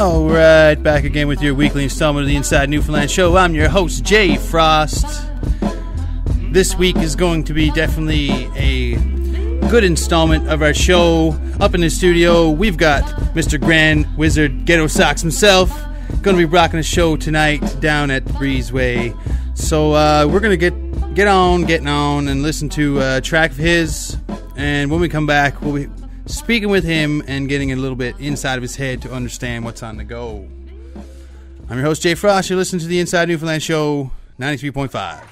All right, back again with your weekly installment of the Inside Newfoundland Show. I'm your host, Jfrost. This week is going to be definitely a good installment of our show. Up in the studio, we've got Mr. Grand Wizard ghettosocks himself. Going to be rocking a show tonight down at the Breezeway. So we're going to getting on and listen to a track of his. And when we come back, we'll be speaking with him and getting a little bit inside of his head to understand what's on the go. I'm your host, Jfrost. You're listening to the Inside Newfoundland Show, 93.5.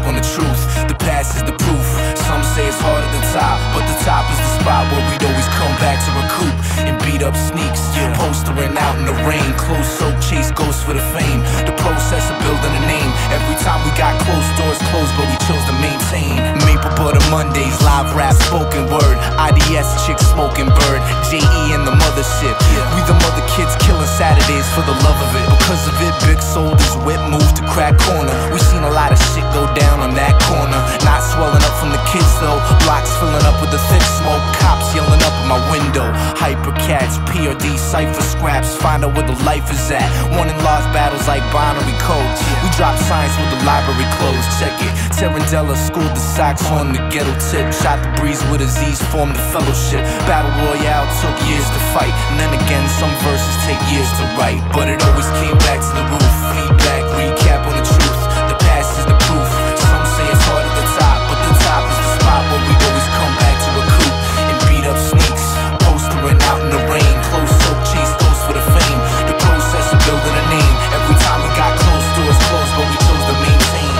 On the truth, the past is the proof. Some say it's hard at the top, but the top is the spot where we'd always come back to recoup and beat up sneaks, postering out in the rain. Close soap, chase ghosts for the fame. The process of building a name. Every time we got closed doors closed, but we chose to maintain. Maple butter Mondays, live rap, spoken word. IDS chicks smoking bird. JE and the mothership. We the mother kids killing Saturdays for the love of it. Because of it, big sold his whip, moved to crack corner. We seen a lot of shit go down on that corner. Not swelling up from the kids though. Blocks filling up with the thick smoke. Cops yelling up at my window. Hypercats, PRD, cipher scraps. Find out where the life is at. Won and lost battles like binary codes. We drop science with the library closed. Check it. Terrandella schooled the socks on the ghetto tip. Shot the breeze with a Z's, formed the fellowship. Battle Royale took years to fight. And then again, some verses take years to write. But it always came back to the roof. Feedback, recap on the truth. The past is the proof. Some say it's hard at the top, but the top is the spot where we always come back to recoup and beat up sneaks. Postering out in the rain. Close soap, chase those for the fame. The process of building a name. Every time we got closed doors closed, but we chose to maintain.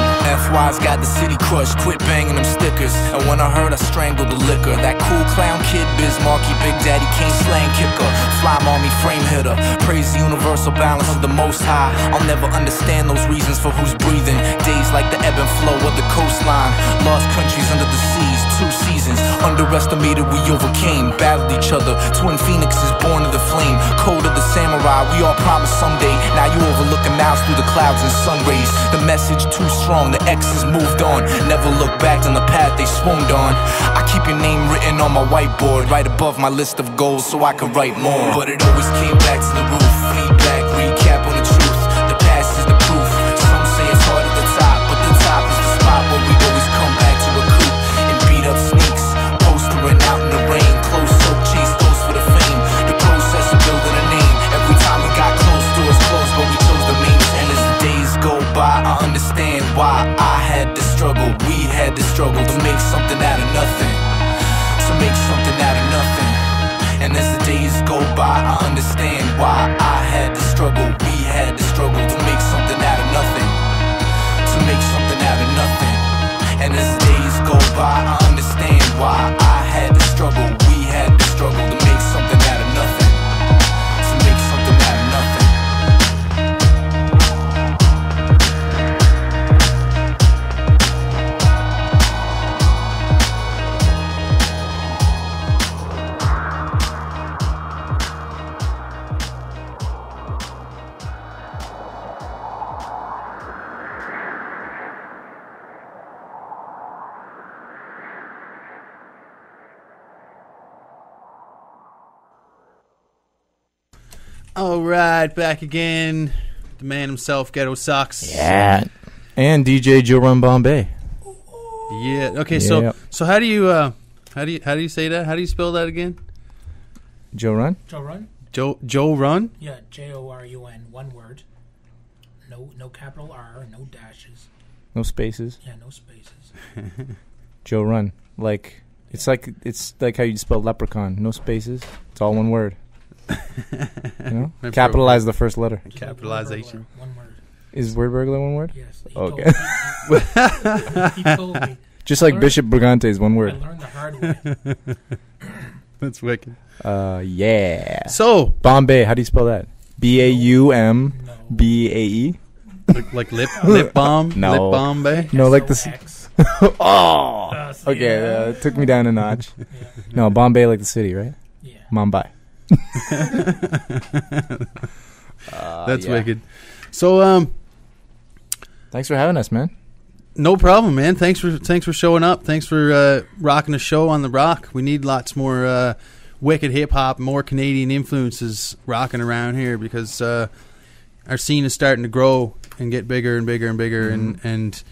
FY's got the city crushed, quit banging them stickers. And when I heard I strangled the liquor. That cool clown kid, Biz Markie, Big Daddy Kane slang kicker. Fly mommy frame hitter. Praise the universal balance of the most high. I'll never understand those reasons for who's breathing. Days like the ebb and flow of the coastline. Lost countries under the seas, 2 seasons. Underestimated, we overcame. Battled each other, twin phoenixes born of the flame. Code of the samurai, we all promised someday. Now you overlooking mouse through the clouds and sun rays. The message too strong, the X's moved on. Never look back on the path they swooned on. I keep your name written on my whiteboard, right above my list of goals so I can write more. But it always came back to the roof. Feedback, recap on the truth. The past is the proof. Some say it's hard at the top, but the top is the spot where we always come back to recoup and beat up sneaks. Postering out in the rain. Close soap, chase those for the fame. The process of building a name. Every time we got closed doors closed, but we chose to maintain. As the days go by, I understand why I had to struggle. We had to struggle to make something out of nothing. To make something out of nothing. And as the days go by, I understand why I had to struggle. We had to struggle to make something out of nothing. To make something out of nothing. And as the days go by, I understand why I had to struggle. We had to struggle to make something out of nothing. To make something out of nothing. All right, back again. The man himself, ghettosocks. Yeah. And DJ Joe Run Bombay. Yeah. Okay. Yeah. So how do you say that? How do you spell that again? Joe Run? Joe Run? Joe Run? Yeah, Jorun, one word. No capital R, no dashes. No spaces. Yeah, no spaces. Joe Run. It's like how you spell leprechaun. No spaces. It's all one word. You know? Capitalize the first letter. Capitalization. One word. Is word burglar one word? Yes. Okay. He told me. Just like Bishop Brigante is one I word. learned the hard way. That's wicked. Yeah. So, Bombay, how do you spell that? BAUMBAE? like lip balm? No. Lip Bombay? No, like the... S-O-X. Oh! Okay, it took me down a notch. Yeah. No, Bombay like the city, right? Yeah. Mumbai. That's wicked. So, thanks for having us, man. no problem, man. Thanks for showing up. Thanks for rocking the show on the rock. We need lots more wicked hip hop, more Canadian influences rocking around here because our scene is starting to grow and get bigger and bigger and bigger. Mm-hmm. And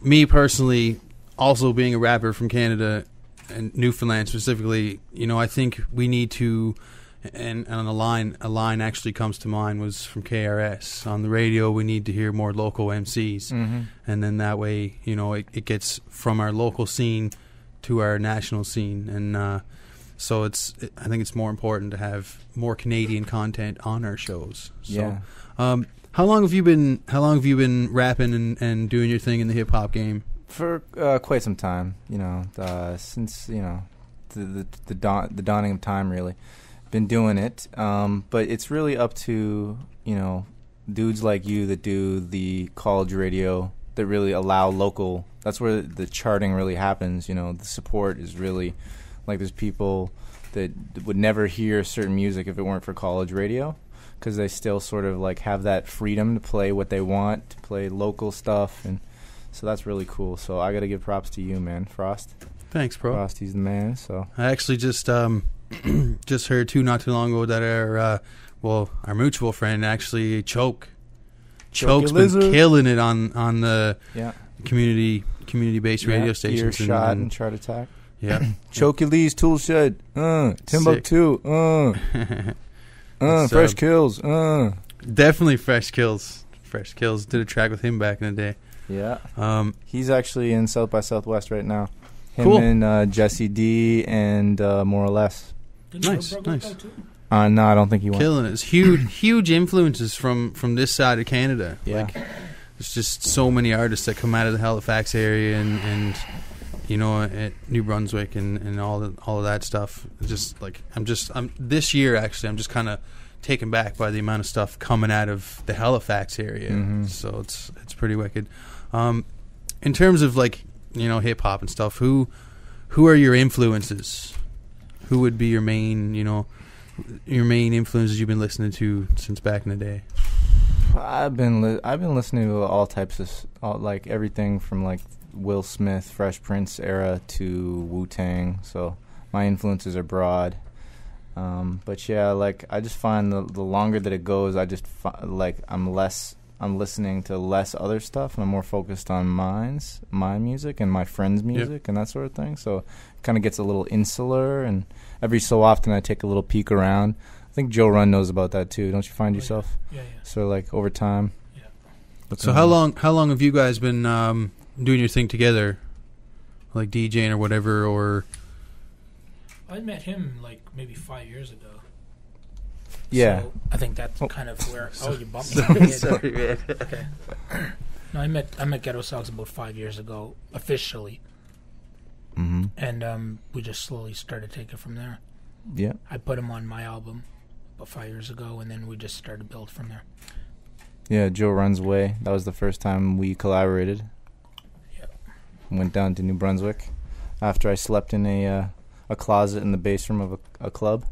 me personally, also being a rapper from Canada and Newfoundland specifically, you know, I think we need to. And on a line actually comes to mind was from KRS. On the radio, we need to hear more local MCs. Mm-hmm. And then that way, you know, it gets from our local scene to our national scene. And so I think it's more important to have more Canadian content on our shows. So, Yeah. How long have you been rapping and doing your thing in the hip hop game? For quite some time, you know, since, you know, the dawning of time, really. Been doing it, but it's really up to, you know, dudes like you that do the college radio that really allow local. That's where the charting really happens. You know, the support is really like there's people that would never hear certain music if it weren't for college radio, because they still sort of like have that freedom to play what they want, to play local stuff, and so that's really cool. So I got to give props to you, man, Frost. Thanks, bro. Frosty's the man. So I actually just heard not too long ago that our mutual friend actually Choke's been killing it on the community based radio stations. Earshot and Chart Attack. Yeah. Choke-Lee's Tool Shed. Timbuktu. Fresh Kills. Definitely Fresh Kills. Fresh Kills did a track with him back in the day. Yeah. He's actually in South by Southwest right now. Him Cool. and Jesse D and More or Less. Nice. No, I don't think he went. Killing it. It's huge influences from this side of Canada. Yeah. Like, there's just so many artists that come out of the Halifax area and you know, at New Brunswick and all of that stuff. Just like I'm this year actually I'm just kind of taken back by the amount of stuff coming out of the Halifax area. Mm-hmm. So it's pretty wicked. In terms of like, you know, hip hop and stuff, who are your influences? Who would be your main influences you've been listening to since back in the day? I've been listening to all types of like everything from like Will Smith, Fresh Prince era to Wu-Tang. So my influences are broad. But yeah, like I just find the longer that it goes, I just like I'm listening to less other stuff, and I'm more focused on my music and my friends' music and that sort of thing. So it kind of gets a little insular, and every so often I take a little peek around. I think Joe Run knows about that too. Don't you find yourself? Yeah. Sort of like over time. Yeah. So how long have you guys been doing your thing together, like DJing or whatever? Or I met him like maybe 5 years ago. Yeah. So I think that's kind of where. You bumped me. Sorry, man. Okay. No, I met Ghetto Socks about 5 years ago officially, Mm-hmm. and we just slowly started taking it from there. Yeah. I put him on my album about 5 years ago, and then we just started to build from there. Yeah, Joe Run's Way. That was the first time we collaborated. Yeah. Went down to New Brunswick after I slept in a closet in the basement of a club.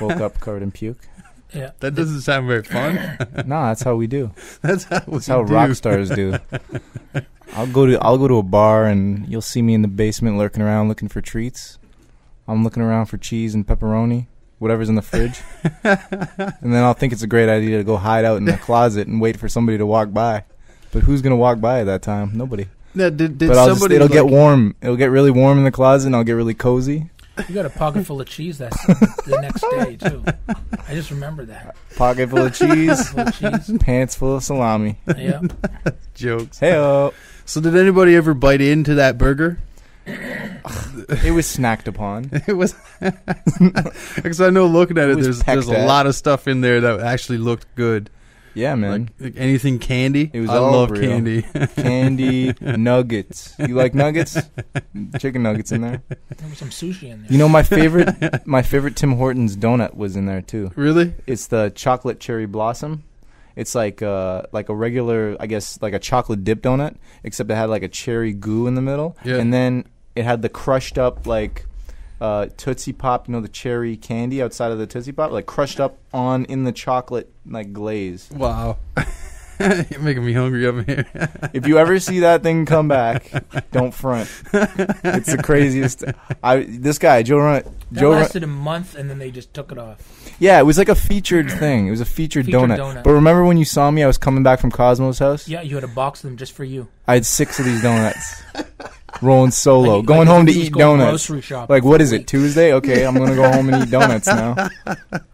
Woke up covered in puke. Yeah. That doesn't sound very fun. No, that's how we do. That's how rock stars do. I'll go to a bar and you'll see me in the basement lurking around looking for treats. I'm looking around for cheese and pepperoni, whatever's in the fridge. And then I'll think it's a great idea to go hide out in the closet and wait for somebody to walk by. But who's gonna walk by at that time? Nobody. Did But it'll get warm. It'll get really warm in the closet, and I'll get really cozy. You got a pocket full of cheese the next day too. I just remember that. Pocket full of cheese, Full of cheese. pants full of salami. Yeah. Jokes. Hey-o. So did anybody ever bite into that burger? It was snacked upon. It was because I know looking at it, was there's a pecked at. lot of stuff in there that actually looked good. Yeah, man. Like anything candy. It was I all love real. candy. Candy, nuggets. You like nuggets? Chicken nuggets in there. There was some sushi in there. You know, my favorite Tim Hortons donut was in there too. Really? It's the chocolate cherry blossom. It's like a regular, I guess, like a chocolate dip donut, except it had like a cherry goo in the middle, Yeah. and then it had the crushed up like Tootsie Pop, the cherry candy outside of the Tootsie Pop, like crushed up in the chocolate like glaze. Wow. You're making me hungry up here. If you ever see that thing come back, don't front. It's the craziest. This guy Joe Run. That lasted a month, and then they just took it off. Yeah, it was like a featured thing. It was a featured donut. But remember when you saw me? I was coming back from Cosmo's house. Yeah, you had a box of them just for you. I had 6 of these donuts. Rolling solo. Like, going home to he was eat going donuts. grocery shopping Like, what for is it, weeks. Tuesday? Okay, I'm going to go home and eat donuts now.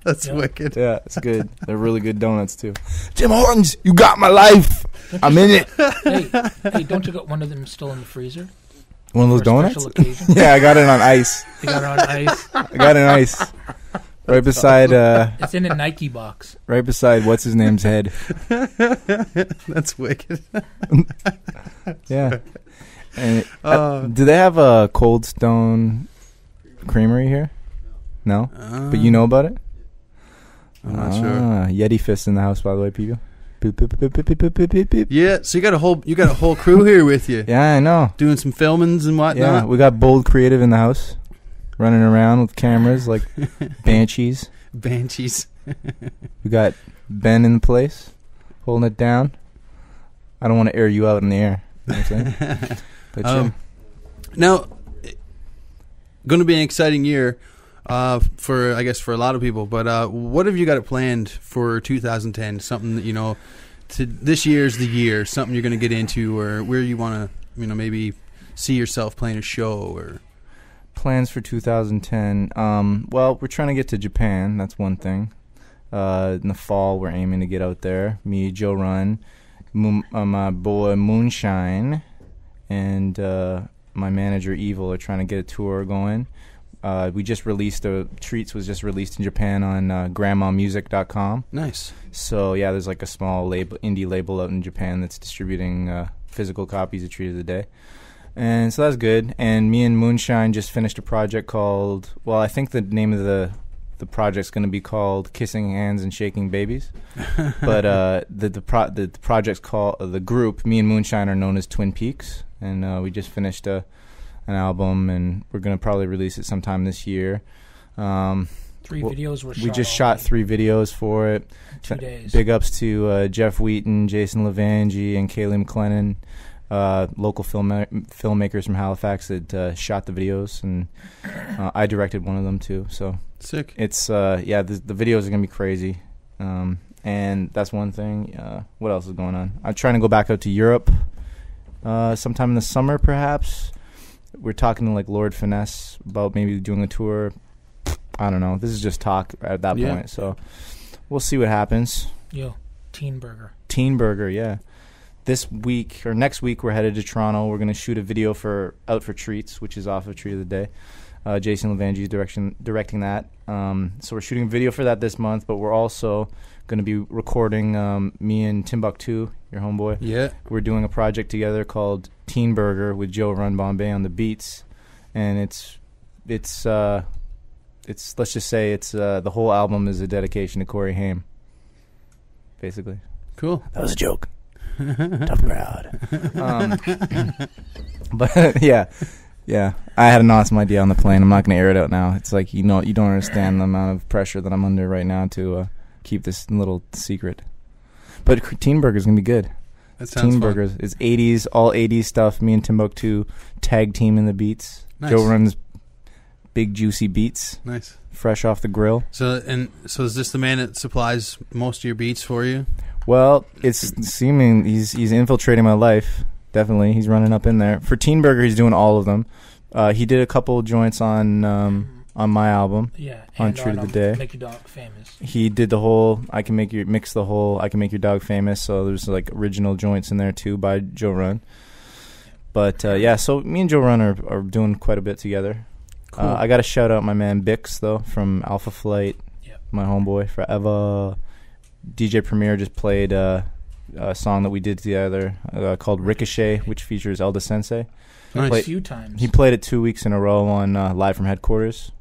That's Yeah. wicked. Yeah, it's good. They're really good donuts, too. Tim Hortons, you got my life. I'm in it. Hey, don't you got one of them still in the freezer? One of those For a donuts? special occasion? Yeah, I got it on ice. They got it on ice. I got it on ice. Right beside, It's in a Nike box. right beside what's his name's head. That's wicked. Yeah. And do they have a Cold Stone Creamery here? No, but you know about it. I'm not sure. Yeti fist in the house, by the way, people. Boop, boop, boop, boop, boop, boop, boop, boop, boop. Yeah, so you got a whole crew here with you. Yeah, I know. Doing some filmings and Yeah, whatnot. we got Bold Creative in the house, running around with cameras like banshees. Banshees. We got Ben in the place, holding it down. I don't want to air you out in the air. You know what I'm saying? But yeah. Now, going to be an exciting year for a lot of people. But what have you got planned for 2010? Something that this year's the year. Something you're going to get into, or where you want to, maybe see yourself playing a show, or Plans for 2010. Well, we're trying to get to Japan. That's one thing. In the fall, we're aiming to get out there. Me, Joe Run, my boy Moonshine, and my manager Evil are trying to get a tour going. We just released Treats was just released in Japan on grandmamusic.com. nice. So yeah, there's like a small indie label out in Japan that's distributing physical copies of Treat of the Day. And so that's good. And me and Moonshine just finished a project called, I think the name of the project's going to be called Kissing Hands and Shaking Babies. But the project's called, the group, me and Moonshine are known as Twin Peaks. And we just finished an album, and we're going to probably release it sometime this year. 3 videos were shot. We just shot 3 videos for it. 2 days. Big ups to Jeff Wheaton, Jason Levangie, and Kaylee McLennan. Local filmmakers from Halifax that shot the videos, and I directed one of them too. So Sick. it's the videos are gonna be crazy, and that's one thing. What else is going on? I'm trying to go back out to Europe sometime in the summer, perhaps. We're talking to like Lord Finesse about maybe doing a tour. I don't know. This is just talk at that point, so we'll see what happens. Yo, Teen Burger, yeah. This week or next week, we're headed to Toronto. We're going to shoot a video Out for Treats, which is off of Treat of the Day. Jason Levangie is directing that. So we're shooting a video for that this month, but we're also going to be recording me and Timbuktu, your homeboy. Yeah. We're doing a project together called Teen Burger with Joe Run Bombay on the beats, and it's let's just say it's the whole album is a dedication to Corey Haim, basically. Cool. That was a joke. Tough crowd. But yeah, I had an awesome idea on the plane. I'm not going to air it out now. It's like you don't understand the amount of pressure that I'm under right now to keep this little secret. But Teen Burger's going to be good. That sounds Teen fun. Burgers is 80s, all 80s stuff. Me and Timbuktu tag team in the beats. Nice. Joe runs big juicy beats, Nice. fresh off the grill. So is this the man that supplies most of your beats for you? Well, it's seeming he's infiltrating my life. Definitely, he's running up in there. For Teen Burger, he's doing all of them. He did a couple joints on my album. Yeah, on True to the Day. Make Your Dog Famous. He did the whole I Can Make Your Dog Famous. So there's like original joints in there too by Joe Run. But yeah, so me and Joe Run are doing quite a bit together. Cool. I got to shout out my man Bix though from Alpha Flight. Yep. My homeboy forever. DJ Premier just played a song that we did together called Ricochet, which features Elda Sensei. Nice. A few times. He played it 2 weeks in a row on Live from Headquarters,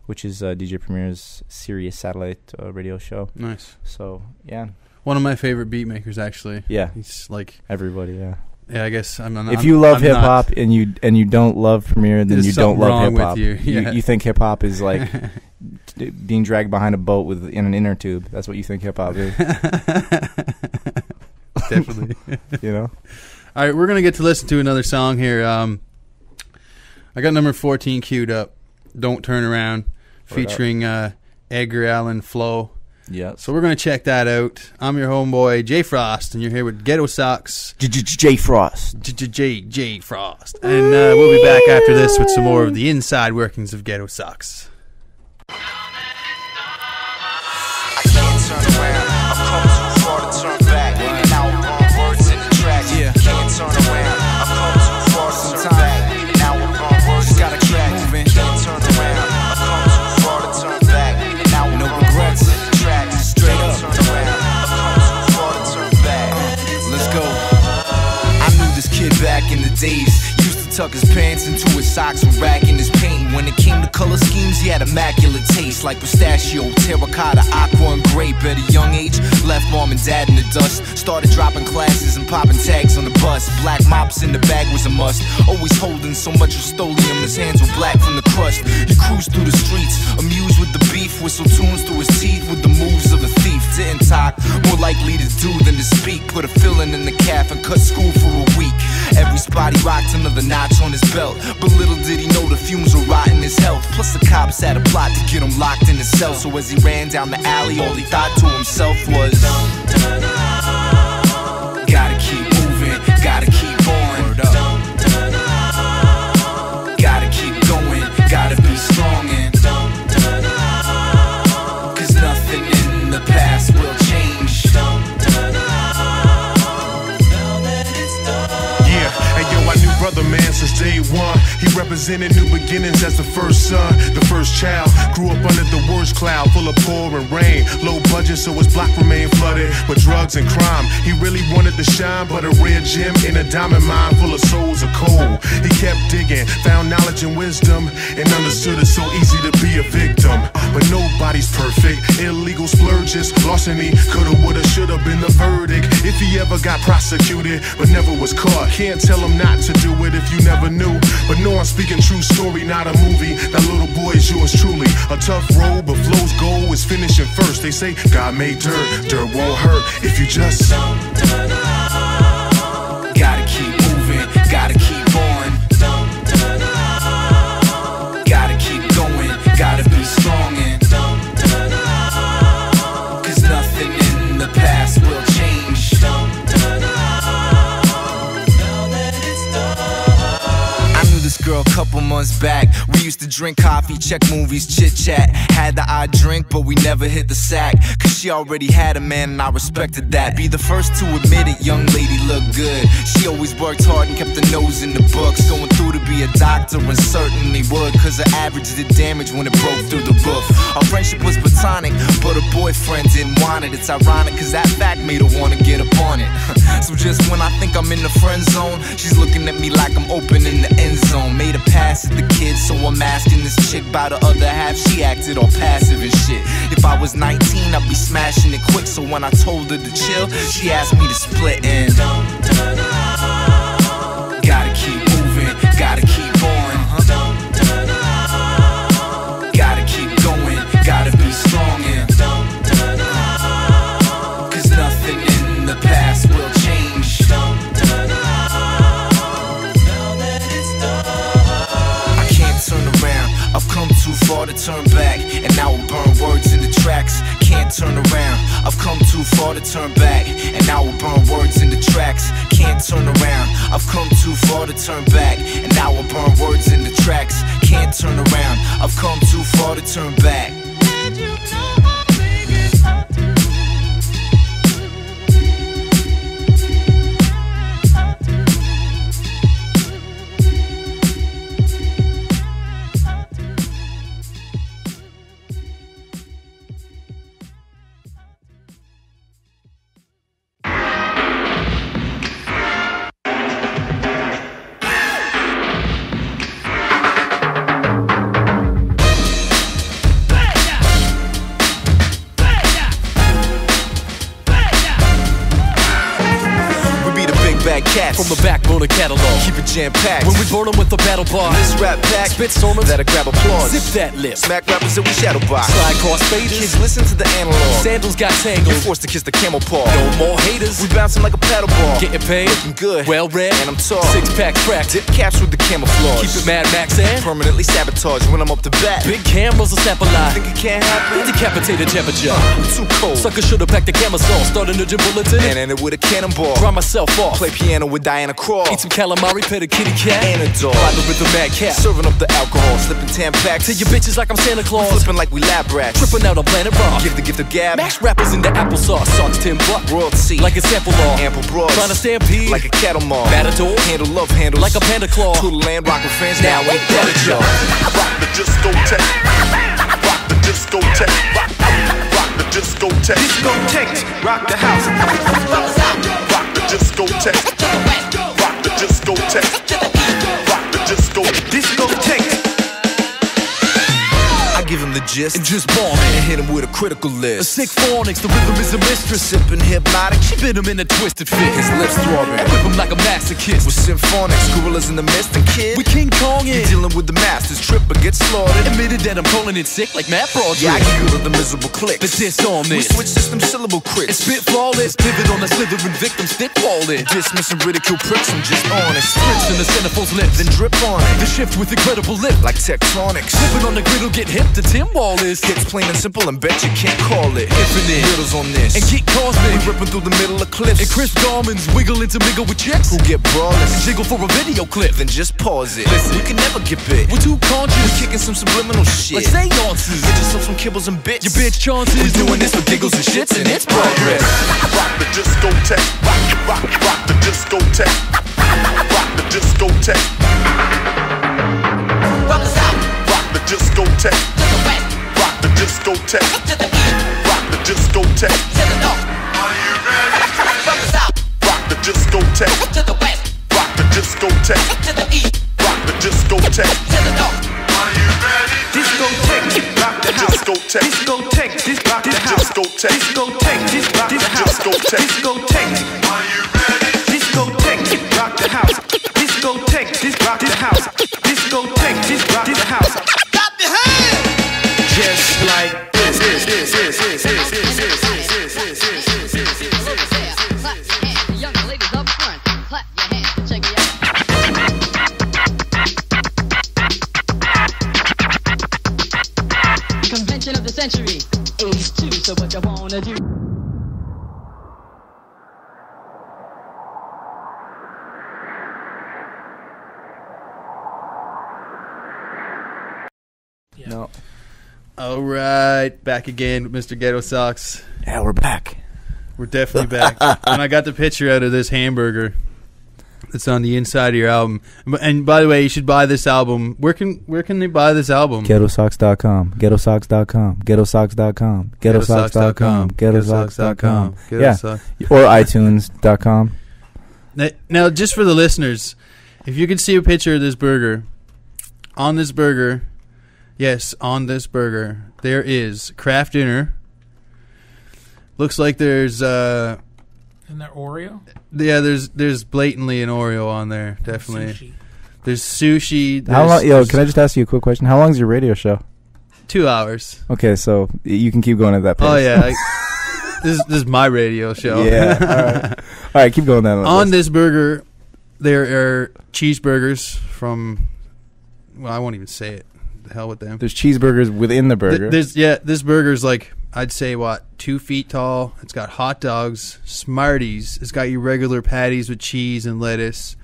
which is DJ Premier's Sirius satellite radio show. Nice. So yeah, one of my favorite beat makers, actually. Yeah, he's like everybody. Yeah. Yeah, I guess if you love hip hop and you don't love Premier, then you don't love hip hop. You think hip hop is like being dragged behind a boat in an inner tube. That's what you think hip hop is. Definitely. You know. All right, we're gonna get to listen to another song here. I got number 14 queued up. Don't Turn Around, featuring Edgar Allan Flo. Yeah. So we're going to check that out. I'm your homeboy, Jfrost, and you're here with Ghetto Socks. Jfrost. Jfrost. And we'll be back after this with some more of the inside workings of Ghetto Socks. I can't turn around. I've come too far to turn back. And now I'm wrong words in the tracks. Can't turn around. I've come too far to turn back. And now I'm wrong words in the tracks. Can't turn around. I've come too far to turn back. And now I'm wrong words in the tracks. Straight up. Turn around. I've come too far to turn back. Let's go. I knew this kid back in the days. Used to tuck his pants into his socks and racking his paint. When it came to color schemes, he had immaculate taste, like pistachio, terracotta, aqua, and grape. At a young age, left mom and dad in the dust. Started dropping classes and popping tags on the bus. Black mops in the bag was a must. Always holding so much Rust-Oleum, his hands were black from the crust. He cruised through the streets, amused with the beef, whistle tunes through his teeth with the moves of a thief. Didn't talk, more likely to do than to speak. Put a filling in the calf and cut school for a week. Every spot he rocked another notch on his belt, but little did he know the fumes were rotting his health. Plus the cops had a plot to get him locked in his cell. So as he ran down the alley, all he thought to himself was, gotta keep moving, gotta keep on. Gotta keep going, gotta be strong and cause nothing in the past will change. I knew brother man since day one. He represented new beginnings as the first son, the first child. Grew up under the worst cloud, full of pouring rain. Low budget, so his block remained flooded with drugs and crime. He really wanted to shine, but a rare gem in a diamond mine full of souls of coal. He kept digging, found knowledge and wisdom, and understood it's so easy to be a victim. But nobody's perfect. Illegal splurges, larceny, coulda, woulda, shoulda been the verdict. If he ever got prosecuted, but never was caught. Can't tell him not to do it if you never knew. But no, I'm speaking true story, not a movie. That little boy is yours truly. A tough road, but flow's goal is finishing first. They say God made dirt, dirt won't hurt if you just gotta keep moving, gotta keep on. Gotta keep going, gotta be strong and cause nothing in the past will change. Girl, a couple months back, we used to drink coffee, check movies, chit chat. Had the odd drink, but we never hit the sack. Cause she already had a man and I respected that. Be the first to admit it, young lady looked good. She always worked hard and kept her nose in the books. Going through to be a doctor and certainly would. Cause her average did damage when it broke through the roof. Our friendship was platonic, but her boyfriend didn't want it. It's ironic cause that fact made her wanna get up on it. So just when I think I'm in the friend zone, she's looking at me like I'm open in the end zone. Made a pass at the kid, so I'm asking this chick by the other half. She acted all passive and shit. If I was 19, I'd be smashing it quick. So when I told her to chill, she asked me to split and gotta keep moving, gotta keep on. Gotta keep going, gotta be strong and cause nothing in the past will change. Turn around, I've come too far to turn back, and now I'll burn words in the tracks. Can't can't turn around. I've come too far to turn back, and now I'll burn words into tracks. Can't turn around. I've come too far to turn back, and now I'll burn words into tracks. Can't turn around. I've come too far to turn back. And you know how big it's hard to From the backbone of catalog, keep it jam-packed. When we burn them with the battle bar, this rap pack, spit stormers that'll grab applause. Zip that lip, smack rappers that we shadow box. Slide cross faders, kids listen to the analog. Sandals got tangled, you're forced to kiss the camel paw. No more haters, we bouncing like a paddle ball. Getting paid, looking good, well read, and I'm tall. Six-pack cracked, dip caps with the camouflage. Keep it Mad Max and permanently sabotage when I'm up to bat. Big cameras will snap a lie. Think it can't happen? Decapitated temperature, I'm too cold. Sucker should've packed the camisole, starting a gym bulletin, and end it with a cannonball. Dry myself off, play piano with Diana Crawl. Eat some calamari, pet a kitty cat, and a dog. Ride the rhythm mad cat, serving up the alcohol, slipping 10 packs. Tell your bitches like I'm Santa Claus, flipping like we lab rats, tripping out on Planet Rock. Give the gift of gab, mash rappers into applesauce. Socks 10 buck, royalty like a sample law. Ample broad, trying to stampede like a cattle maul. Matador, handle love handles like a panda claw. Total land rocker fans, now ain't that a joke? Rock the discotheque. Rock the discotheque. Rock the discotheque. Discotheque, rock the house. Rock the discotheque. Rock the discotheque. Rock the discotheque. I give him the gist and just bomb it and hit him with a critical list. A sick phonics, the rhythm is a mistress. Sipping hypnotic, she bit him in a twisted fit. His lips throbbing, whip him like a masochist. With symphonics, gorillas in the mist, and kid, we King Kong it. Dealing with the masters, trip but get slaughtered. Admitted that I'm calling it sick like Matt Fraud. Yeah, I give you the miserable clicks. But this on this, we switch system syllable crits. And spit flawless, pivot on the slithering victim, stick falling. Dismissing ridicule pricks, I'm just honest. Spritz in the centerfold's lip, then drip on it. The shift with incredible lip, like tectonics. Slipping on the griddle, get hip. The Tim Wall is hits plain and simple and bet you can't call it infinite riddles on this and get cosmic. We ripping through the middle of cliffs and crisp garments wiggle into mingle with chicks who get brawlers and jiggle for a video clip. Then just pause it. Listen, you can never get bit. We're too conscious. We're kicking some subliminal shit like seances. Get yourself some kibbles and bits. Your bitch chances. We're doing this for giggles and shits and it's progress. Rock the discotheque. Rock the discotheque. Rock the discotheque. Rock us out. Rock the discotheque. To the west. Rock the discotheque. To the east. Rock the discotheque. To the north. Are you ready? Rock us out. Rock the discotheque. To the west. Rock the discotheque. To the east. Rock the discotheque. To the north. Are you ready? Discotheque, rock the house. Discotheque. Discotheque, this rock the house. Discotheque. Discotheque, this rock the house. Discotheque. Discotheque, Are you ready? discotheque, rock the house. Discotheque, this rock the house. Discotheque, this rock the house. Clap your hands. Just like this. Clap your hands, young ladies up front. Clap your hands, check it out. Convention of the century, age 2. So what you wanna do? No. All right, back again with Mr. Ghetto Socks. Yeah, we're back. We're definitely back. And I got the picture out of this hamburger that's on the inside of your album. And by the way, you should buy this album. Where can they buy this album? Ghettosocks.com. Ghettosocks.com. Ghettosocks.com. Ghettosocks.com. Ghettosocks.com. Yeah. Or iTunes.com. Now, just for the listeners, if you could see a picture of this burger, on this burger, yes, on this burger, there is Kraft Dinner. Looks like there's Isn't that Oreo? yeah, there's blatantly an Oreo on there, definitely. Sushi. There's sushi. How long? Yo, there's can I just ask you a quick question? How long is your radio show? 2 hours. Okay, so you can keep going at that pace. Oh yeah, this is my radio show. Yeah. All right, keep going that. On this burger, there are cheeseburgers from. Well, I won't even say it. The hell with them. There's cheeseburgers within the burger. This burger's like I'd say, 2 feet tall. It's got hot dogs, Smarties. It's got your regular patties with cheese and lettuce.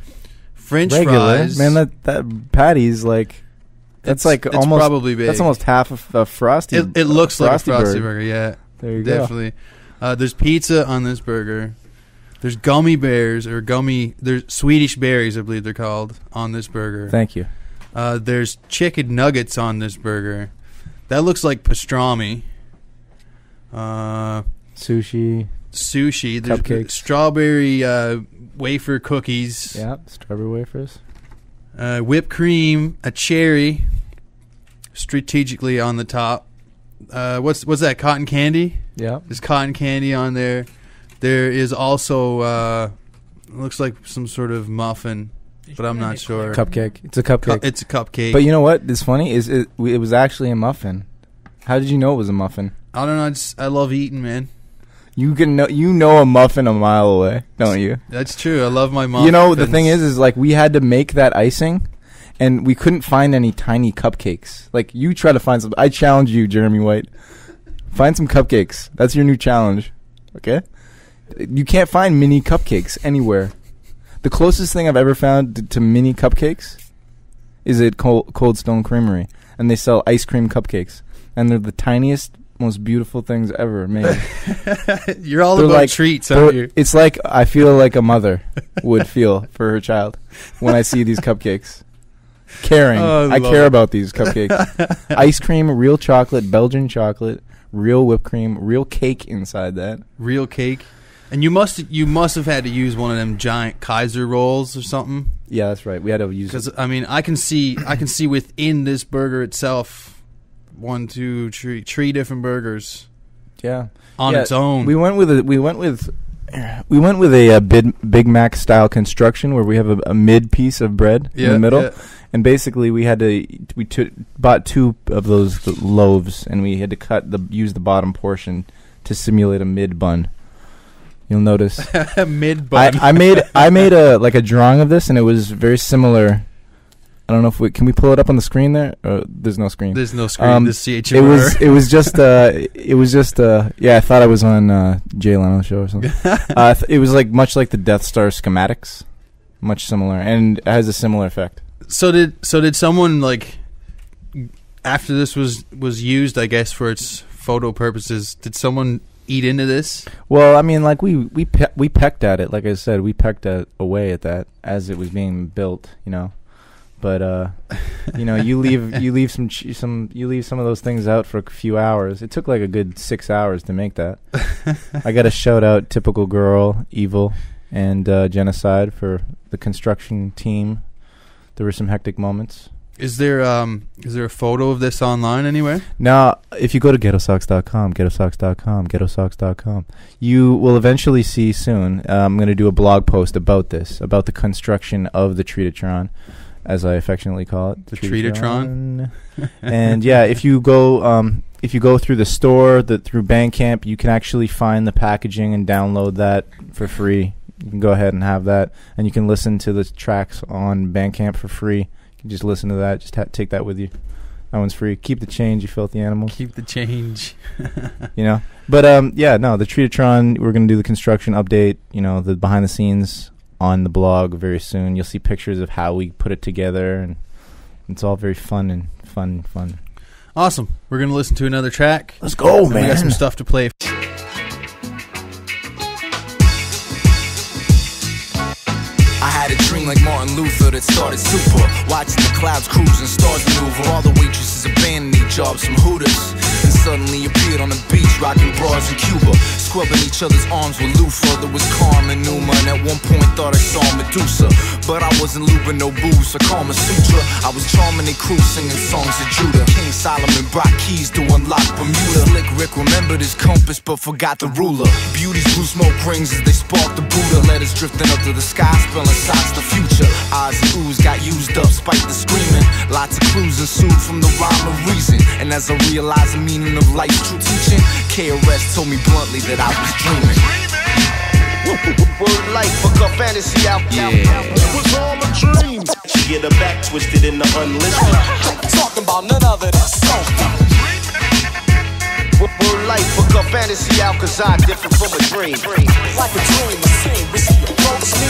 French fries. Man, that patty's like... That's it's almost probably big. That's almost half of a Frosty. It looks like a Frosty burger. burger, yeah. There you definitely. There's pizza on this burger. There's gummy bears there's Swedish berries, I believe they're called, on this burger. Thank you. There's chicken nuggets on this burger. That looks like pastrami. Sushi. There's Cupcakes. Strawberry wafer cookies. Yeah, strawberry wafers. Whipped cream, a cherry, strategically on the top. What's that? Cotton candy? Yeah. There's cotton candy on there. There is also looks like some sort of muffin, but I'm not sure. Cupcake. It's a cupcake. It's a cupcake. But you know what? It's funny. It was actually a muffin. How did you know it was a muffin? I don't know. I love eating, man. You know a muffin a mile away, don't you? That's true. I love my muffins. You know, the thing is like we had to make that icing, and we couldn't find any tiny cupcakes. Like, you try to find some. I challenge you, Jeremy White. Find some cupcakes. That's your new challenge. Okay? You can't find mini cupcakes anywhere. The closest thing I've ever found to mini cupcakes is at Cold Stone Creamery, and they sell ice cream cupcakes, and they're the tiniest, most beautiful things ever made. You're all about treats, aren't you? It's like I feel like a mother would feel for her child when I see these cupcakes. Caring. I care about these cupcakes. Ice cream, real chocolate, Belgian chocolate, real whipped cream, real cake inside that. Real cake. And you must have had to use one of them giant Kaiser rolls or something. Yeah, that's right. We had to use it. Because I mean, I can see within this burger itself 1, 2, 3 different burgers. Yeah. On its own. We went with a Big Mac style construction where we have a mid piece of bread in the middle, and basically we bought 2 of those loaves, and we had to use the bottom portion to simulate a mid bun. You'll notice mid bun. I made a drawing of this, and it was very similar. I don't know if can we pull it up on the screen there? There's no screen. There's no screen. This CHMR. It was just yeah, I thought I was on Jay Leno's show or something. It was much like the Death Star schematics, much similar, and it has a similar effect. So did someone, like, after this was used, I guess, for its photo purposes, did someone eat into this? Well, I mean, like we pecked at it. Like I said, we pecked away at that as it was being built, you know. But you leave some of those things out for a few hours. It took like a good 6 hours to make that. I got to shout out Typical Girl, Evil, and Genocide for the construction team. There were some hectic moments. Is there a photo of this online anywhere? Now, if you go to ghettosocks.com, you will eventually see soon. I'm going to do a blog post about this, about the construction of the Treatatron, as I affectionately call it, the Treatatron. And yeah, if you go through the store, through Bandcamp, you can actually find the packaging and download that for free. You can go ahead and have that, and you can listen to the tracks on Bandcamp for free. You can just listen to that. Just take that with you. That one's free. Keep the change, you filthy animals. Keep the change. You know, but the Treatatron. We're gonna do the construction update. You know, the behind the scenes on the blog very soon. You'll see pictures of how we put it together, and it's all very fun. Awesome. We're going to listen to another track. Let's go, man. We got some stuff to play. I had a dream like Martin Luther that started super. Watching the clouds cruise and stars maneuver. All the waitresses abandoning their jobs from Hooters, and suddenly appeared on the beach rocking bras in Cuba, scrubbing each other's arms with loofah. There was calm and Numa, and at one point thought I saw Medusa, but I wasn't lubing no booze for Kama Sutra. I was charming they crew singing songs of Judah. King Solomon brought keys to unlock Bermuda. Slick Rick remembered his compass but forgot the ruler. Beauty's blue smoke rings as they sparked the Buddha. Letters drifting up to the sky, spelling sides the future. Eyes and ooze got used up, spite the screaming. Lots of clues ensued from the rhyme of reason. And as I realized the meaning of life's true teaching, KRS told me bluntly that I was dreaming. Word life, fuck up fantasy out. Yeah. It was all a dream. She get her back twisted in the unlisted. Talking about none other than soul. Word life, a fantasy out, cause I differ from a dream. Like a dream, a scene, we see approach me.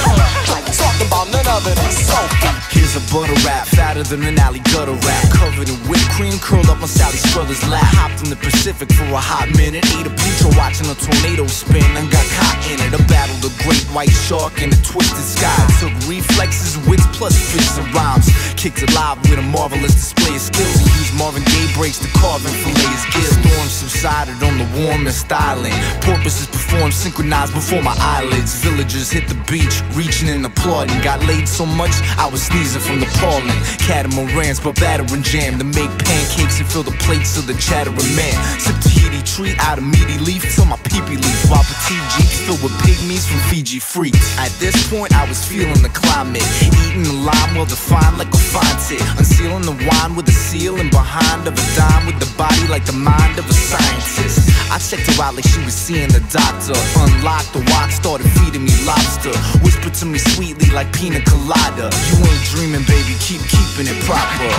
Like talking about none other than Sophie. Here's a butter rap, fatter than an alley gutter rat. Covered in whipped cream, curled up on Sally Struthers' lap. Hopped in the Pacific for a hot minute. Ate a pizza watching a tornado spin and got caught in it. I battled a great white shark in a twisted sky. Took reflexes, wits plus fists and rhymes. Kicked it live with a marvelous display of skills. And used Marvin Gaye breaks to carve and fillet his gills. Storm subsided on the warmest island. Porpoises performed synchronized before my eyelids. Villagers hit the beach, reaching and applauding. Got laid so much, I was sneezing from the pollen. Catamarans, but battering jam to make pancakes and fill the plates of the chattering man. Sip Tahiti treat out of meaty leaf till my pee-pee leaf. While petite jeeps filled with pygmies from Fiji freaks. At this point, I was feeling the climate. Eating the lime well defined like a fine tit. Unsealing the wine with a seal and behind of a dime with the body like the mind of a scientist. I checked her out like she was seeing the doctor. Unlocked the watch, started feeding me lobster. Whispered to me sweetly like pina colada. You ain't dreaming, baby, keep keeping it proper.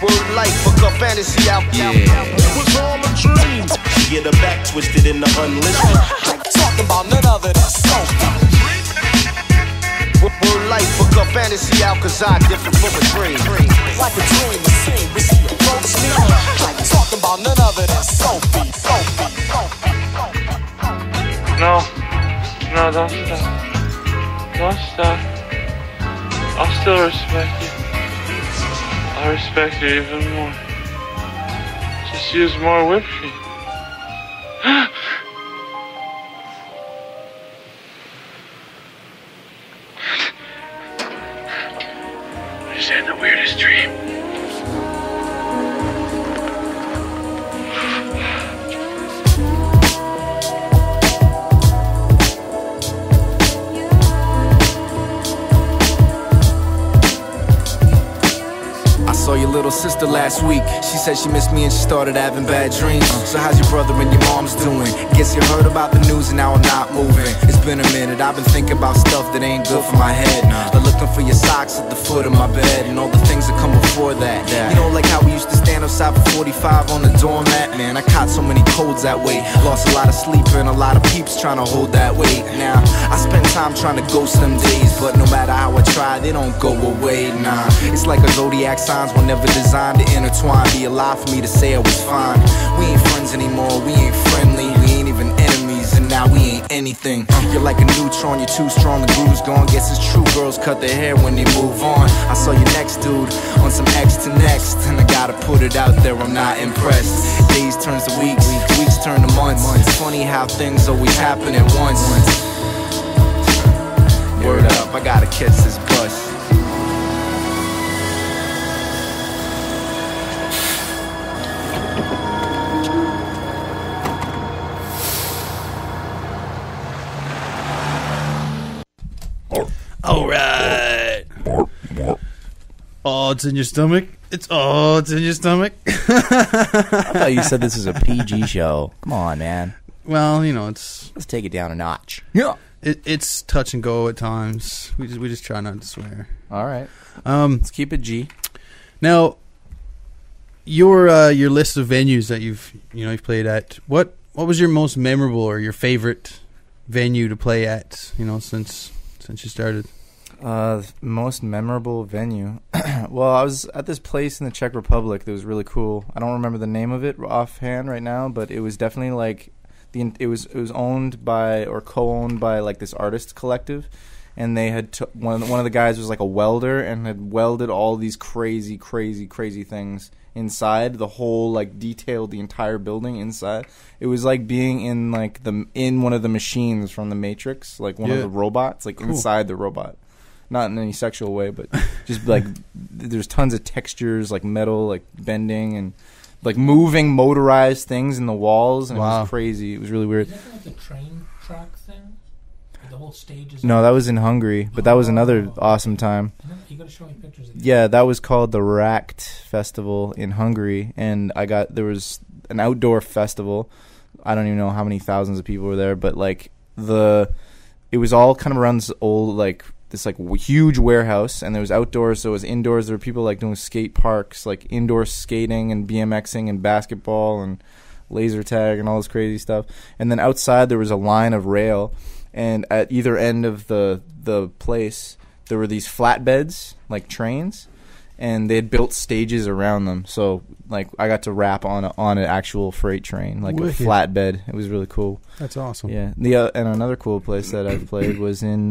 Word life, fuck a fantasy out. Yeah. It was all a dream. She get her back twisted in the unlisted. Talking about none other than Sophie. Word life, fuck a fantasy out, cause I differ from a dream. Like a dream, a scene, we see approach me. Talking about none other than Sophie. No, don't stop. Don't stop. I'll still respect you. I respect you even more. Just use more whipped cream. I just had the weirdest dream. I saw your little sister last week. She said she missed me and she started having bad dreams. So how's your brother and your mom's doing? Guess you heard about the news and now I'm not moving. It's been a minute, I've been thinking about stuff that ain't good for my head. But looking for your socks at the foot of my bed and all the things that come before that. You know, like how we used to stand outside for 45 on the doormat. Man, I caught so many colds that way. Lost a lot of sleep and a lot of peeps trying to hold that weight. Now, I spend time trying to ghost them days, but no matter how I try, they don't go away. Nah, it's like a zodiac signs were never designed to intertwine. Be a lie for me to say I was fine. We ain't friends anymore, we ain't friendly, we ain't even enemies, and now we ain't anything. You're like a neutron, you're too strong, the groove's gone. Guess it's true, girls cut their hair when they move on. I saw your next dude on some X to next, and I gotta put it out there, I'm not impressed. Days turns to weeks, weeks turn to months. It's funny how things always happen at once. Word up, I gotta catch this bus. All right. Oh, it's in your stomach. It's in your stomach. I thought you said this is a PG show. Come on, man. Well, you know, let's take it down a notch. Yeah. It's touch and go at times. We just try not to swear. All right. Let's keep it G. Now, your list of venues that you've played at. What was your most memorable or your favorite venue to play at? You know, since you started. Most memorable venue. Well, I was at this place in the Czech Republic that was really cool. I don't remember the name of it offhand right now, but it was definitely like it was owned by or co-owned by like this artist collective, and they had one of the guys was like a welder and had welded all these crazy things inside the whole, like detailed the entire building inside. It was like being in like in one of the machines from the Matrix, like one of the robots, like inside the robot. Not in any sexual way, but just like there's tons of textures, like metal, like bending and like moving motorized things in the walls, and it was crazy. It was really weird. Is that like the train track thing? The whole stage is... No, that was in Hungary, but that was another awesome time. You gotta show me pictures of that. Yeah, that was called the Racked Festival in Hungary, and there was an outdoor festival. I don't even know how many thousands of people were there, but like it was all kind of around this old this huge warehouse, and there was outdoors, so it was indoors. There were people like doing skate parks, like indoor skating and BMXing and basketball and laser tag and all this crazy stuff. And then outside there was a line of rail, and at either end of the place there were these flatbeds, like trains, and they had built stages around them. So like I got to rap on an actual freight train, like Wicked. a flatbed. It was really cool. That's awesome. Yeah. And another cool place that I've played was in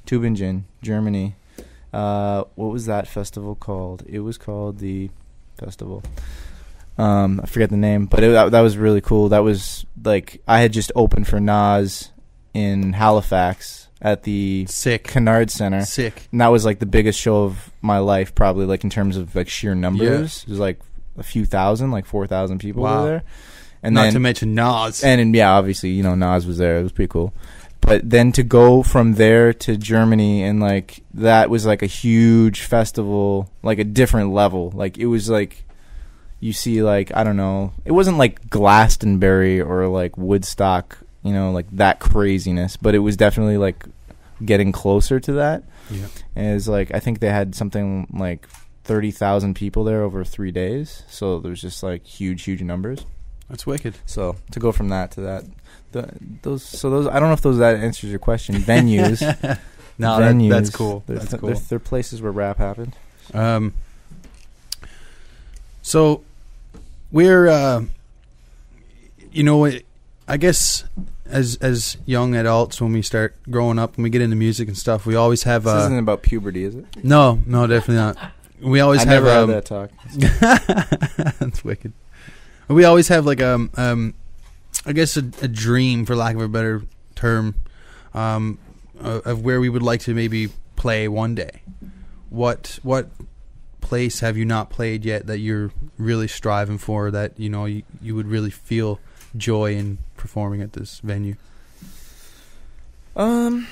Tübingen, Germany. What was that festival called? It was called the festival. I forget the name, but that was really cool. That was like I had just opened for Nas in Halifax at the Kennard Center. Sick. And that was like the biggest show of my life, probably, like in terms of like sheer numbers. Yeah. It was like a few thousand, like 4,000 people Wow. were there. And Not then, to mention Nas. And yeah, obviously, Nas was there. It was pretty cool. But then to go from there to Germany, and like that was like a huge festival, like a different level. Like it was like you see, like, I don't know, it wasn't like Glastonbury or like Woodstock, like that craziness, but it was definitely like getting closer to that. Yeah. And it's like I think they had something like 30,000 people there over 3 days, so there was just like huge numbers. That's wicked. So to go from that to that, those I don't know if that answers your question. Venues. No, venues, that's cool. They're, That's cool. They're places where rap happened. So we're I guess as young adults, when we start growing up and we get into music and stuff, we always have This isn't about puberty, is it? No, definitely not. We always I have never had that talk. That's wicked. We always have like I guess a dream, for lack of a better term, of where we would like to maybe play one day. What place have you not played yet that you're really striving for, that you would really feel joy in performing at this venue? I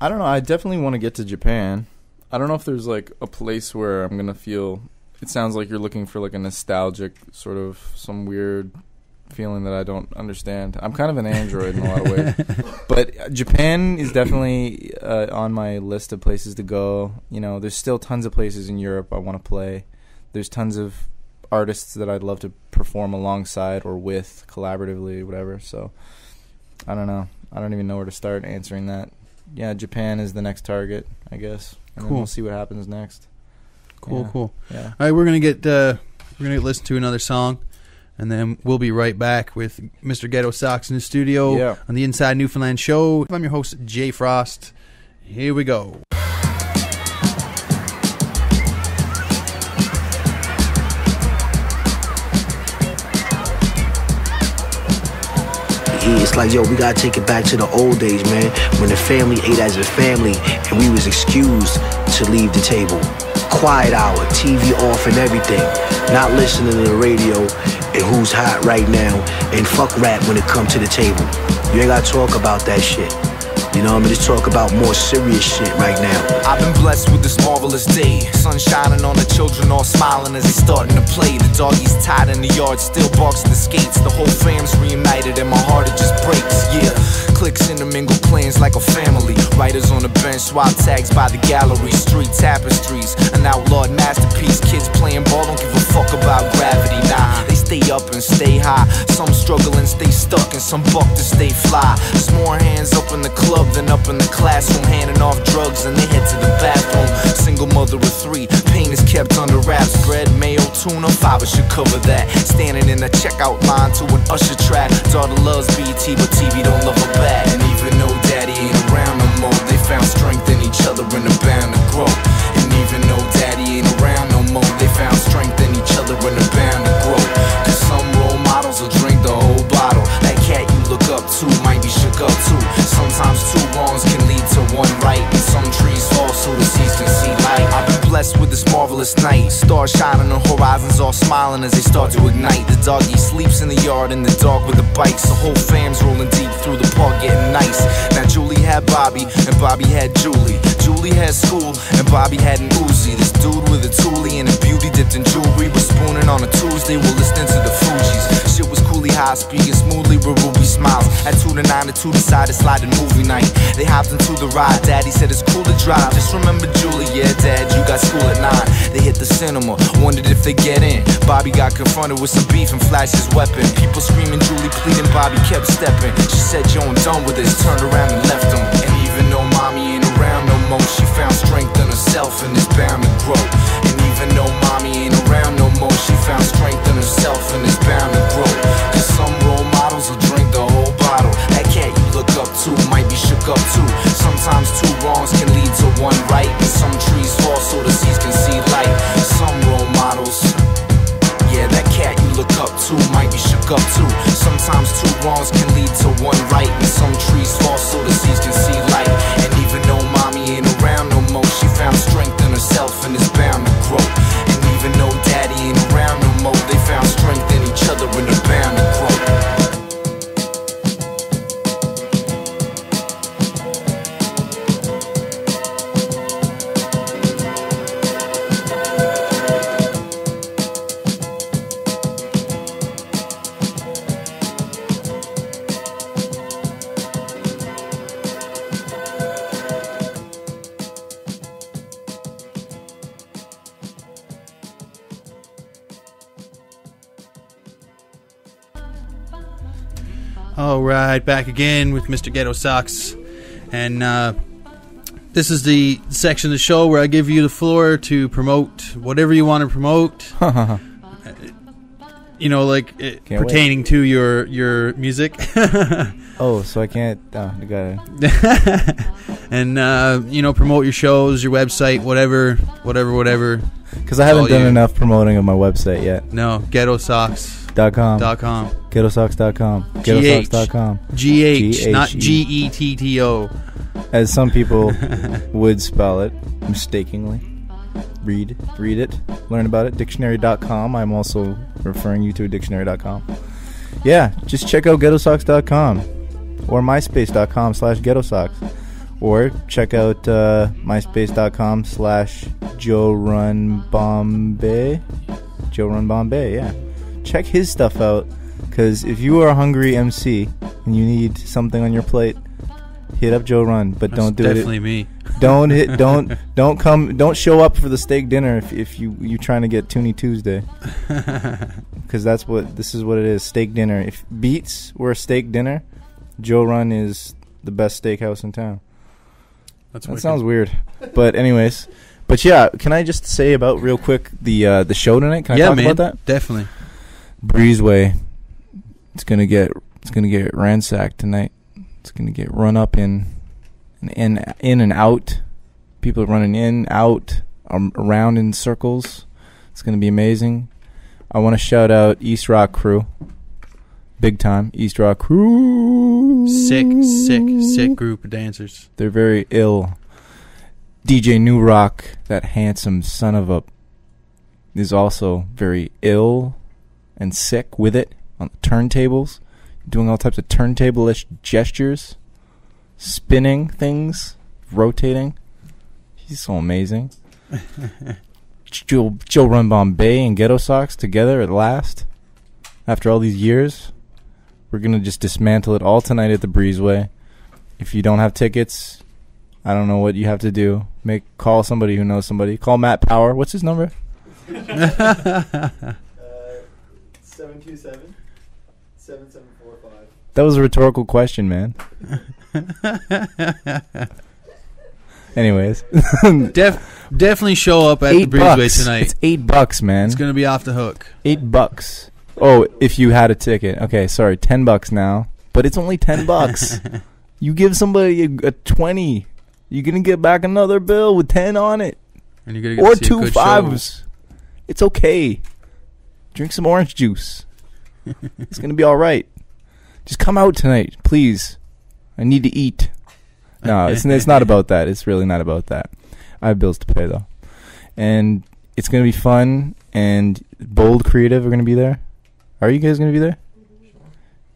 don't know. I definitely want to get to Japan. I don't know if there's like a place where I'm gonna feel. It sounds like you're looking for like a nostalgic sort of some weird feeling that I don't understand. I'm kind of an android in a lot of ways, but Japan is definitely on my list of places to go. There's still tons of places in Europe I want to play. There's tons of artists that I'd love to perform alongside or with, collaboratively, whatever. So I don't know. I don't even know where to start answering that. Yeah, Japan is the next target, I guess. And Cool. then we'll see what happens next. Cool. Yeah. All right, we're gonna get listen to another song, and then we'll be right back with Mr. ghettosocks in the studio on the Inside Newfoundland show. I'm your host, Jfrost. Here we go. It's like, yo, we gotta take it back to the old days, man, when the family ate as a family and we was excused to leave the table. Quiet hour, TV off and everything. Not listening to the radio and who's hot right now, and fuck rap when it comes to the table. You ain't gotta talk about that shit. Just talk about more serious shit right now. I've been blessed with this marvelous day. Sun shining on the children, all smiling as they starting to play. The doggy's tied in the yard, still barks at the skates. The whole fam's reunited and my heart, it just breaks, yeah. Clicks intermingle clans like a family. Writers on the bench, swap tags by the gallery. Street tapestries, an outlawed masterpiece. Kids playing ball, don't give a fuck about gravity, nah. They stay up and stay high. Some struggle and stay stuck, and some buck to stay fly. There's more hands up in the club than up in the classroom, handing off drugs and they head to the bathroom. Single mother of 3, pain is kept under wraps. Bread, mayo, tuna, fiber should cover that. Standing in the checkout line to an Usher track. Daughter loves BT, but TV don't love her back. And even though daddy ain't around no more, they found strength in each other and are bound to grow. And even though daddy ain't around no more, they found strength in each other and are bound to grow. Cause some role models will drink the whole bottle. That cat you look up to might be shook up too. Sometimes 2 wrongs can lead to 1 right, and some trees fall so the seeds can see light. I've been blessed with this marvelous night. Stars shining on horizons, all smiling as they start to ignite. The doggy sleeps in the yard in the dark with the bikes. The whole fam's rolling deep through the park getting nice. Now Julie has had Bobby, and Bobby had Julie. Julie had school, and Bobby had an Uzi. This dude with a toolie and a beauty dipped in jewelry was spooning on a Tuesday while listening to the Fugees. Shit was coolly high, speaking smoothly with Ruby smiles. At 2 to 9, the two decided sliding movie night. They hopped into the ride. Daddy said it's cool to drive. Just remember Julie, yeah, Dad, you got school at 9. They hit the cinema, wondered if they get in. Bobby got confronted with some beef and flashed his weapon. People screaming, Julie pleading, Bobby kept stepping. She said, yo, I'm done with this, turned around and left him. And even though mommy ain't around no more, she found strength in herself and is bound to grow. And even though mommy ain't around no more, she found strength in herself and is bound to grow. Cause some role models will drink the whole bottle. That cat you look up to might be shook up too. Sometimes two wrongs can lead to one right, and some trees fall so the seeds can see light. Some role models, yeah, that cat you look up to might be shook up too. Sometimes two wrongs can lead to one right, and some trees fall so the seeds can see light. And even though mommy ain't around no more, she found strength in herself and is bound to grow. And even though daddy ain't around no more, they found strength in each other and are bound to grow. All right, back again with Mr. Ghetto Socks, and this is the section of the show where I give you the floor to promote whatever you want to promote. You know, like pertaining to your music. Oh, so I can't. You gotta. And you know, promote your shows, your website, whatever. Because I haven't done enough promoting of my website yet. No, ghettosocks.com. Ghettosocks.com. Ghettosocks.com. GH, not GETTO. As some people would spell it mistakenly. Read it, learn about it. Dictionary.com. I'm also referring you to dictionary.com. Yeah, just check out ghettosocks.com or myspace.com/ghettosocks, or check out myspace.com/JoeRunBombay. Joe Run Bombay, yeah. Check his stuff out, because if you are a hungry MC and you need something on your plate, hit up Joe Run, but don't do definitely me. Don't show up for the steak dinner if you're trying to get Toonie Tuesday, because this is what it is, steak dinner. If Beats were a steak dinner, Joe Run is the best steakhouse in town. That sounds weird, but anyways, but yeah, can I just say about real quick the show tonight? Can I talk about that? Definitely. Breezeway, it's gonna get ransacked tonight. It's gonna get run up in and out. People are running in, out, around in circles. It's gonna be amazing. I want to shout out East Rock Crew, big time. East Rock Crew, sick group of dancers. They're very ill. DJ New Rock, that handsome son of a, is also very ill and sick with it on the turntables, doing all types of turntable-ish gestures, spinning things, rotating. He's so amazing. Joe Run Bombay and Ghetto Socks together at last. After all these years, we're going to just dismantle it all tonight at the Breezeway. If you don't have tickets, I don't know what you have to do. Call somebody who knows somebody. Call Matt Power. What's his number? 727-7745. That was a rhetorical question, man. Anyways. Definitely show up at the Breezeway tonight. It's $8, man. It's going to be off the hook. $8. Oh, if you had a ticket. Okay, sorry, $10 now. But it's only $10. You give somebody a 20, you're going to get back another bill with 10 on it. And you're gonna get to see 2 5s. It's okay. Drink some orange juice. It's going to be all right. Just come out tonight, please. I need to eat. No, it's not about that. It's really not about that. I have bills to pay, though. And it's going to be fun, and Bold Creative are going to be there. Are you guys going to be there?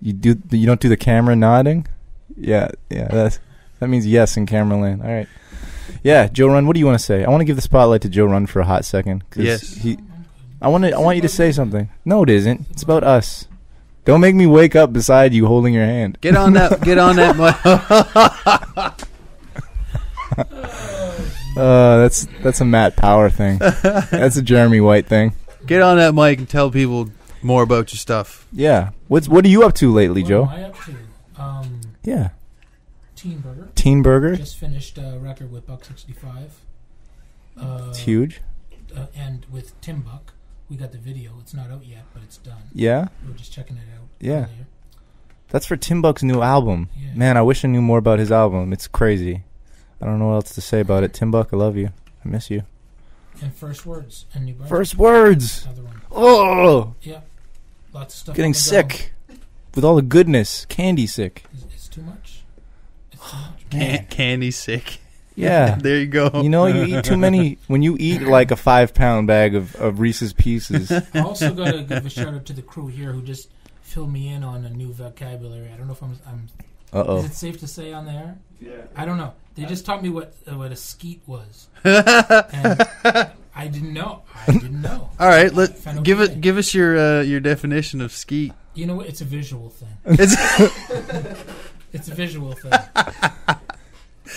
You don't do the camera nodding? Yeah, that's... That means yes in Camerland. All right. Yeah, Joe Run, what do you want to say? I want to give the spotlight to Joe Run for a hot second. Yes. I want you to say something. No, it isn't. It's about us. Don't make me wake up beside you holding your hand. Get on that That's a Matt Power thing. That's a Jeremy White thing. Get on that mic and tell people more about your stuff. Yeah. What are you up to lately, Joe? What am I up to? Yeah. Teen Burger. Teen Burger? Just finished a record with $1.65. It's huge. And with Tim Buck, we got the video. It's not out yet, but it's done. Yeah? We were just checking it out. Yeah. Earlier. That's for Tim Buck's new album. Yeah. Man, I wish I knew more about his album. It's crazy. I don't know what else to say about it. Tim Buck, I love you. I miss you. And First Words. And New Brunswick. First Words! Another one. Oh! Yeah. Lots of stuff. Getting sick. With all the goodness. Candy sick. It's too much. It's too much. Candy sick. Yeah. There you go. You know, you eat too many. When you eat like a 5-pound bag of Reese's Pieces. I also got to give a shout out to the crew here who just filled me in on a new vocabulary. I don't know if I'm Uh-oh. Is it safe to say on the air? Yeah. I don't know. They just taught me what a skeet was. And I didn't know. All right, give us your definition of skeet. You know what? It's a visual thing. It's a visual thing.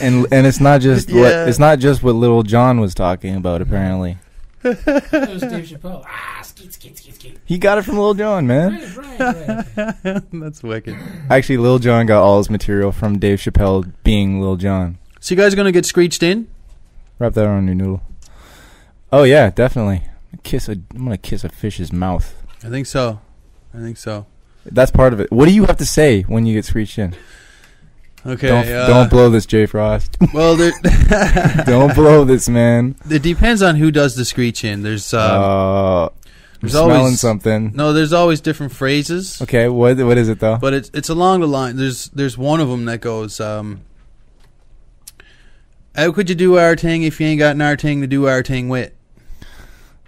And it's not just what Little John was talking about apparently. It was Dave Chappelle. Skeet. He got it from Lil Jon, man. Right. That's wicked. Actually, Lil Jon got all his material from Dave Chappelle being Lil Jon. So you guys gonna get screeched in? Wrap that around your noodle. Oh yeah, definitely. I'm gonna kiss a fish's mouth. I think so. That's part of it. What do you have to say when you get screeched in? Okay. Don't blow this, Jfrost. Well, don't blow this, man. It depends on who does the screech in. There's smelling always something. No, there's always different phrases. Okay, what is it though? But it's along the line. There's one of them that goes, how could you do our thing if you ain't got our thing to do our thing with?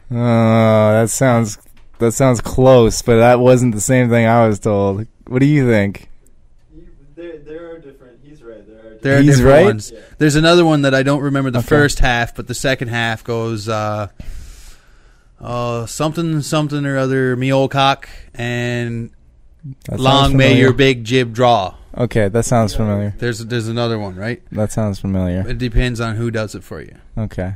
That sounds close, but that wasn't the same thing I was told. What do you think? There are different. He's right. There are different ones. Yeah. There's another one that I don't remember the first half, but the second half goes something or other, me old cock, and long may your big jib draw. Okay, that sounds familiar. There's another one, right? That sounds familiar. It depends on who does it for you. Okay.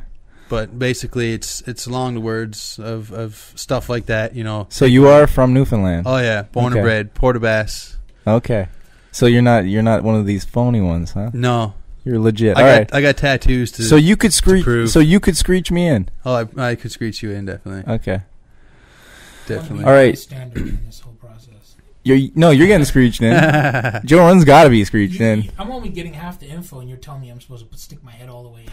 But basically, it's along the words of stuff like that, you know. So you are from Newfoundland? Oh yeah, born and bred, Port aux Basques. Okay. So you're not one of these phony ones, huh? No. You're legit. I got tattoos to. So you could screech. So you could screech me in. Oh, I could screech you in, definitely. Okay. Definitely. All right. Standard in this whole process. You're getting screeched in. Joe Run's got to be screeched in. I'm only getting half the info, and you're telling me I'm supposed to stick my head all the way in.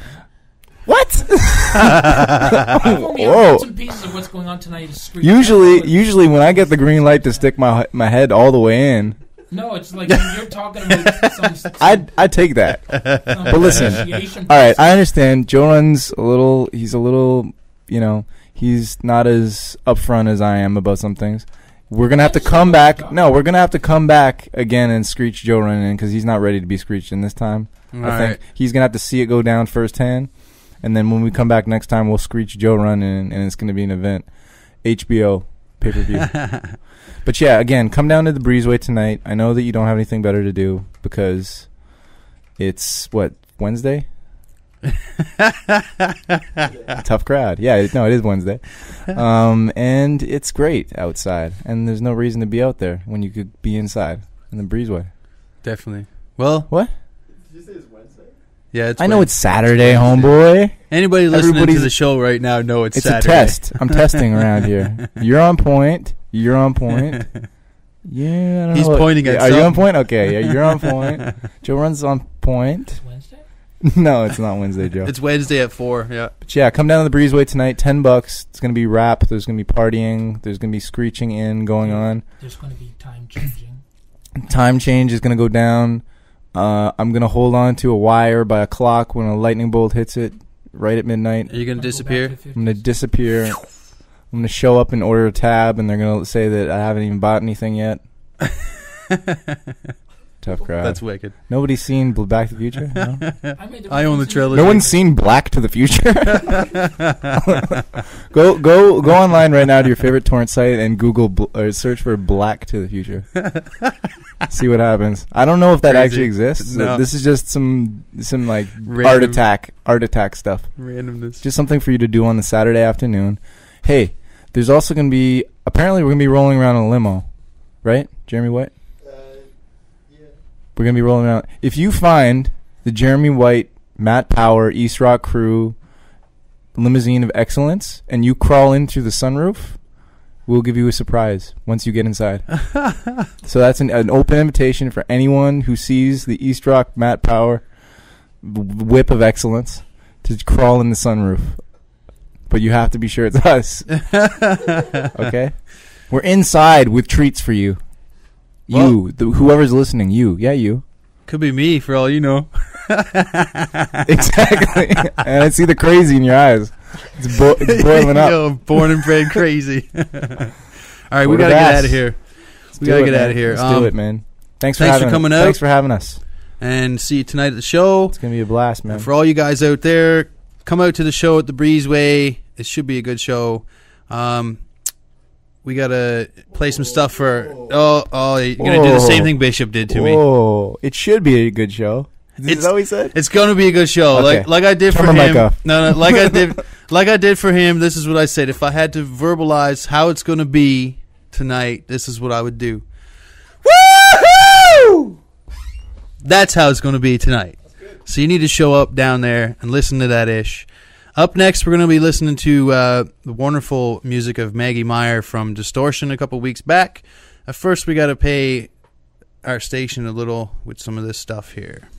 What? I've only heard some pieces of what's going on tonight. Usually when I get the green light to stick my head all the way in. No, it's like you're talking about some I take that. But listen, all right, I understand. Joe Run's he's a little, he's not as upfront as I am about some things. We're going to have to come back. No, we're going to have to come back again and screech Joe Run in because he's not ready to be screeched in this time. I think he's going to have to see it go down firsthand. And then when we come back next time, we'll screech Joe Run in, and it's going to be an event. HBO pay-per-view. But yeah, again, come down to the Breezeway tonight. I know that you don't have anything better to do because it's, Wednesday? Tough crowd. Yeah, it is Wednesday. And it's great outside. And there's no reason to be out there when you could be inside in the Breezeway. Definitely. Well, what? Did you say it's Wednesday? Yeah, I know it's Saturday, homeboy. Anybody listening to the show right now know it's Saturday. It's a test. I'm testing around here. You're on point. Yeah, I don't He's know pointing at Are you on point? Okay, yeah, you're on point. Joe Run's on point. It's Wednesday? No, it's not Wednesday, Joe. It's Wednesday at 4, yeah. But yeah, come down to the Breezeway tonight, $10. It's going to be rap. There's going to be partying. There's going to be screeching in going on. There's going to be time changing. Time change is going to go down. I'm going to hold on to a wire by a clock when a lightning bolt hits it right at midnight. Are you going to disappear? I'm going to disappear. I'm going to show up and order a tab, and they're going to say that I haven't even bought anything yet. tough crowd. That's wicked. Nobody's seen Back to the Future? No? I own the trilogy. No one's seen Black to the Future? Go online right now to your favorite torrent site and Google or search for Black to the Future. See what happens. I don't know if that actually exists. No. This is just some like Random. art attack stuff. Randomness. Just something for you to do on the Saturday afternoon. Hey, there's also going to be, apparently we're going to be rolling around in a limo. Right? Jeremy White? Yeah. We're going to be rolling around. If you find the Jeremy White, Matt Power, East Rock Crew limousine of excellence and you crawl in through the sunroof, we'll give you a surprise once you get inside. So that's an open invitation for anyone who sees the East Rock Matt Power whip of excellence to crawl in the sunroof. But you have to be sure it's us. Okay? We're inside with treats for you. Well, Whoever's listening, you. Yeah, you. Could be me for all you know. Exactly. And I see the crazy in your eyes. It's boiling up. Yo, born and bred crazy. All right, we got to get out of here. We got to get out of here. Let's do it, man. Thanks for coming out. Thanks for having us. And see you tonight at the show. It's going to be a blast, man. And for all you guys out there, come out to the show at the Breezeway. It should be a good show. We got to play some stuff for... Oh, you're going to do the same thing Bishop did to me. Oh, it should be a good show. Is that what he said? It's going to be a good show. Okay. Like I did Turn for my him. mic off. No, like I did for him, this is what I said. If I had to verbalize how it's going to be tonight, this is what I would do. Woohoo! That's how it's going to be tonight. So you need to show up down there and listen to that ish. Up next, we're going to be listening to the wonderful music of Maggie Meyer from Distortion a couple weeks back. First, we got to pay our station a little with some of this stuff here.